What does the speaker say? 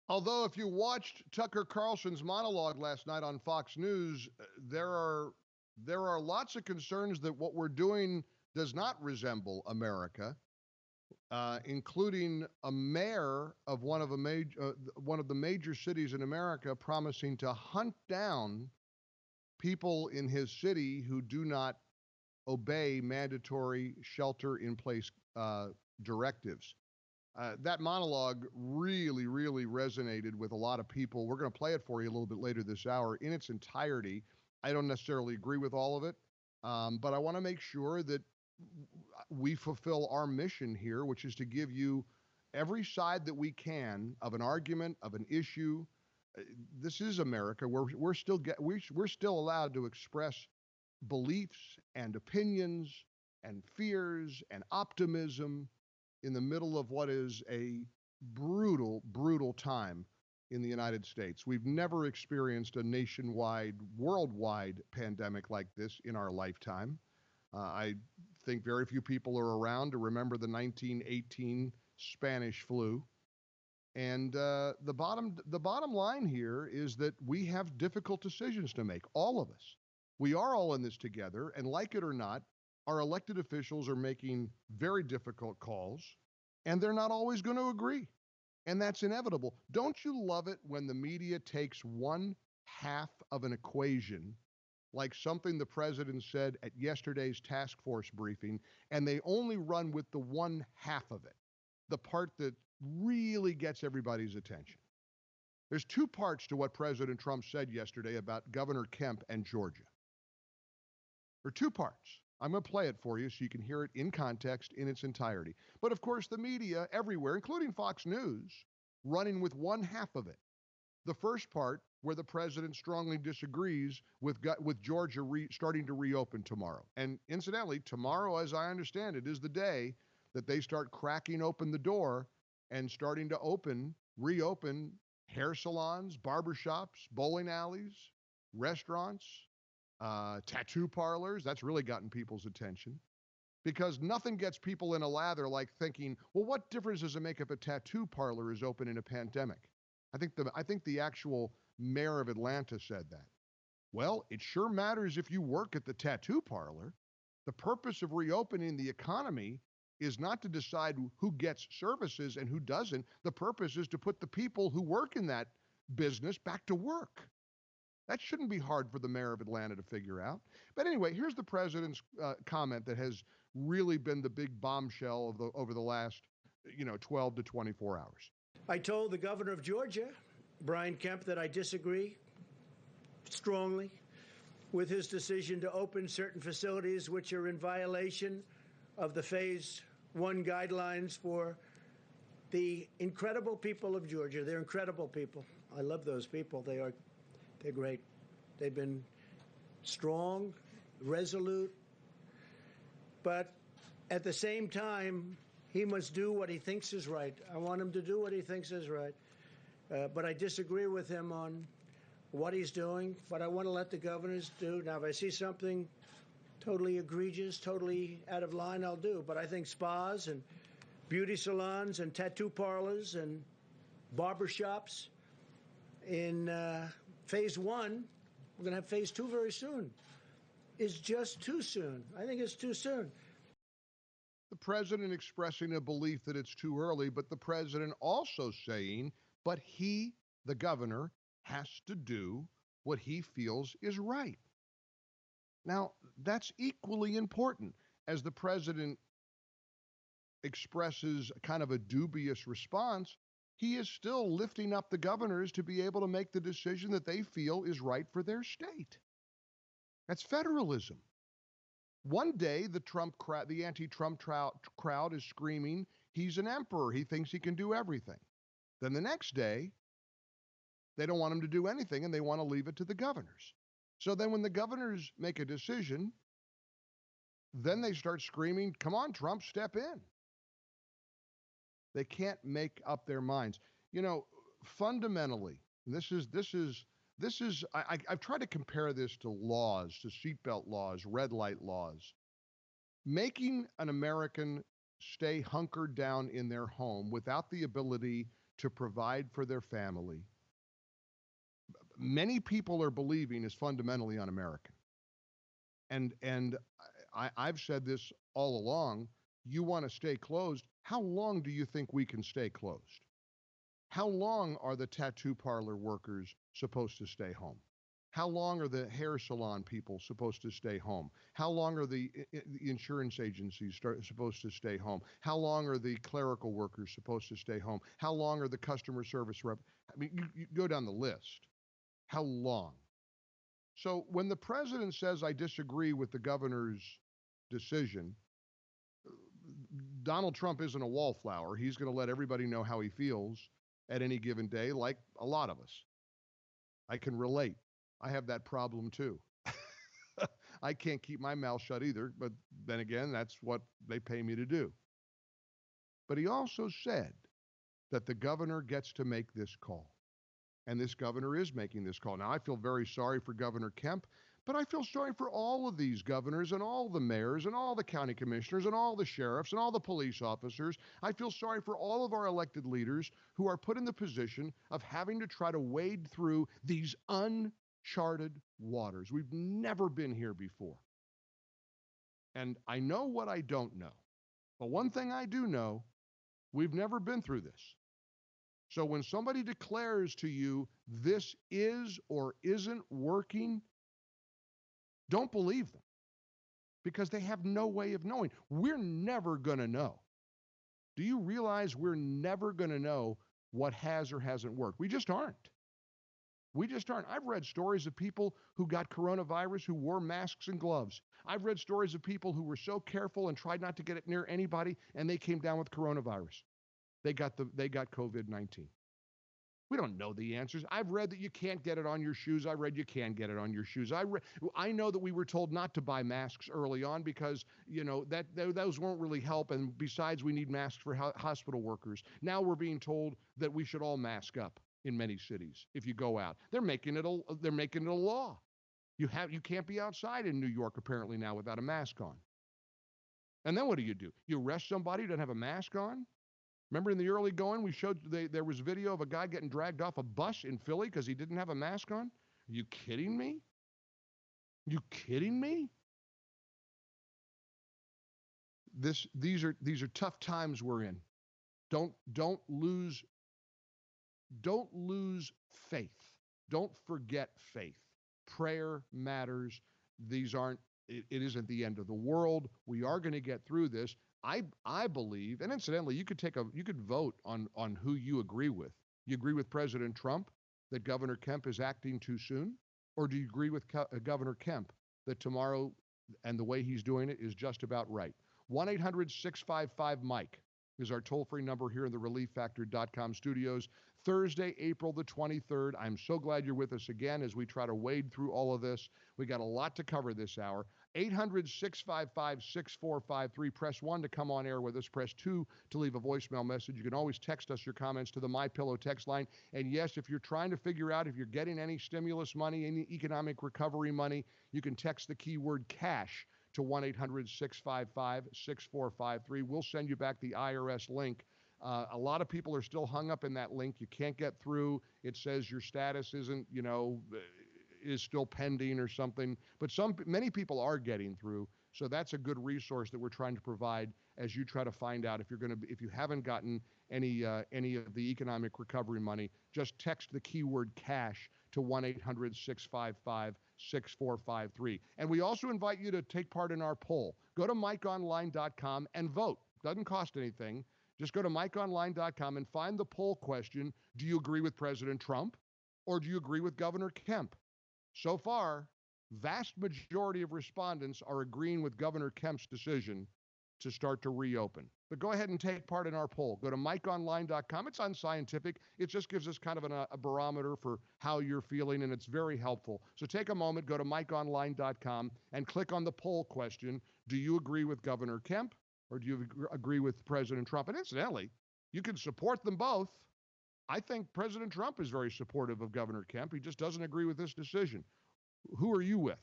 Although, if you watched Tucker Carlson's monologue last night on Fox News, there are lots of concerns that what we're doing does not resemble America, including a mayor of one of the major cities in America promising to hunt down people in his city who do not obey mandatory shelter-in-place directives. That monologue really, really resonated with a lot of people. We're going to play it for you a little bit later this hour in its entirety. I don't necessarily agree with all of it, but I want to make sure that we fulfill our mission here, which is to give you every side that we can of an argument, of an issue. Uh, This is America. We're still allowed to express beliefs and opinions and fears and optimism in the middle of what is a brutal, brutal time in the United States. We've never experienced a nationwide, worldwide pandemic like this in our lifetime. I think very few people are around to remember the 1918 Spanish flu. And the bottom line here is that we have difficult decisions to make, all of us. We are all in this together, and like it or not, our elected officials are making very difficult calls, and they're not always going to agree. And that's inevitable. Don't you love it when the media takes one half of an equation, like something the president said at yesterday's task force briefing, and they only run with the one half of it, the part that really gets everybody's attention? There's two parts to what President Trump said yesterday about Governor Kemp and Georgia. There are two parts. I'm going to play it for you so you can hear it in context in its entirety. But of course, the media everywhere, including Fox News, running with one half of it. The first part, where the president strongly disagrees with Georgia starting to reopen tomorrow. And incidentally, tomorrow, as I understand it, is the day that they start cracking open the door and starting to reopen hair salons, barbershops, bowling alleys, restaurants, tattoo parlors. That's really gotten people's attention because nothing gets people in a lather like thinking, well, what difference does it make if a tattoo parlor is open in a pandemic? I think the actual mayor of Atlanta said that. Well, it sure matters if you work at the tattoo parlor. The purpose of reopening the economy is not to decide who gets services and who doesn't. The purpose is to put the people who work in that business back to work. That shouldn't be hard for the mayor of Atlanta to figure out. But anyway, here's the president's comment that has really been the big bombshell over the last, 12 to 24 hours. I told the governor of Georgia, Brian Kemp, that I disagree strongly with his decision to open certain facilities which are in violation of the Phase 1 guidelines for the incredible people of Georgia. They're incredible people. I love those people. They're great. They've been strong, resolute, but at the same time, he must do what he thinks is right. I want him to do what he thinks is right. But I disagree with him on what he's doing, but I want to let the governors do. Now, if I see something totally egregious, totally out of line, I'll do. But I think spas and beauty salons and tattoo parlors and barbershops in Phase 1, we're going to have Phase 2 very soon, is just too soon. I think it's too soon. The president expressing a belief that it's too early, but the president also saying, but he, the governor, has to do what he feels is right. Now, that's equally important as the president expresses kind of a dubious response. He is still lifting up the governors to be able to make the decision that they feel is right for their state. That's federalism. One day, the anti-Trump crowd is screaming, he's an emperor. He thinks he can do everything. Then the next day, they don't want him to do anything, and they want to leave it to the governors. So then when the governors make a decision, then they start screaming, come on, Trump, step in. They can't make up their minds. Fundamentally, I've tried to compare this to laws, to seatbelt laws, red light laws. Making an American stay hunkered down in their home without the ability to provide for their family, many people are believing is fundamentally un-American. And I've said this all along. You want to stay closed. How long do you think we can stay closed? How long are the tattoo parlor workers supposed to stay home? How long are the hair salon people supposed to stay home? How long are the insurance agencies supposed to stay home? How long are the clerical workers supposed to stay home? How long are the customer service rep? I mean, you go down the list. How long? So when the president says, I disagree with the governor's decision, Donald Trump isn't a wallflower. He's going to let everybody know how he feels at any given day, like a lot of us. I can relate. I have that problem too. I can't keep my mouth shut either, but then again, that's what they pay me to do. But he also said that the governor gets to make this call. And this governor is making this call. Now, I feel very sorry for Governor Kemp, but I feel sorry for all of these governors and all the mayors and all the county commissioners and all the sheriffs and all the police officers. I feel sorry for all of our elected leaders who are put in the position of having to try to wade through these uncharted waters. We've never been here before. And I know what I don't know. But one thing I do know, we've never been through this. So when somebody declares to you, this is or isn't working, don't believe them, because they have no way of knowing. We're never going to know. Do you realize we're never going to know what has or hasn't worked? We just aren't. We just aren't. I've read stories of people who got coronavirus who wore masks and gloves. I've read stories of people who were so careful and tried not to get it near anybody, and they came down with coronavirus. They got COVID-19. We don't know the answers. I've read that you can't get it on your shoes. I read you can get it on your shoes. I know that we were told not to buy masks early on because, that those won't really help. And besides, we need masks for hospital workers. Now we're being told that we should all mask up in many cities if you go out. They're making it a law. You can't be outside in New York apparently now without a mask on. And then what do? You arrest somebody who doesn't have a mask on? Remember in the early going, we showed there was video of a guy getting dragged off a bus in Philly because he didn't have a mask on? Are you kidding me? You kidding me? These are tough times we're in. Don't lose faith. Don't forget faith. Prayer matters. It isn't the end of the world. We are going to get through this. I believe, and incidentally, you could vote on who you agree with. You agree with President Trump that Governor Kemp is acting too soon? Or do you agree with Governor Kemp that tomorrow and the way he's doing it is just about right? 1-800-655-MIKE is our toll-free number here in the ReliefFactor.com studios. Thursday, April the 23rd. I'm so glad you're with us again as we try to wade through all of this. We got a lot to cover this hour. 800-655-6453. Press 1 to come on air with us. Press 2 to leave a voicemail message. You can always text us your comments to the MyPillow text line. And yes, if you're trying to figure out if you're getting any stimulus money, any economic recovery money, you can text the keyword cash to 1-800-655-6453. We'll send you back the IRS link. A lot of people are still hung up in that link. You can't get through. It says your status isn't, is still pending or something. But many people are getting through. So that's a good resource that we're trying to provide as you try to find out if you haven't gotten any of the economic recovery money. Just text the keyword cash to 1-800-655-6453. And we also invite you to take part in our poll. Go to MikeOnline.com and vote. Doesn't cost anything. Just go to MikeOnline.com and find the poll question. Do you agree with President Trump or do you agree with Governor Kemp? So far, vast majority of respondents are agreeing with Governor Kemp's decision to start to reopen. But go ahead and take part in our poll. Go to MikeOnline.com. It's unscientific. It just gives us kind of a barometer for how you're feeling, and it's very helpful. So take a moment, go to MikeOnline.com, and click on the poll question. Do you agree with Governor Kemp, or do you agree with President Trump? And incidentally, you can support them both. I think President Trump is very supportive of Governor Kemp. He just doesn't agree with this decision. Who are you with?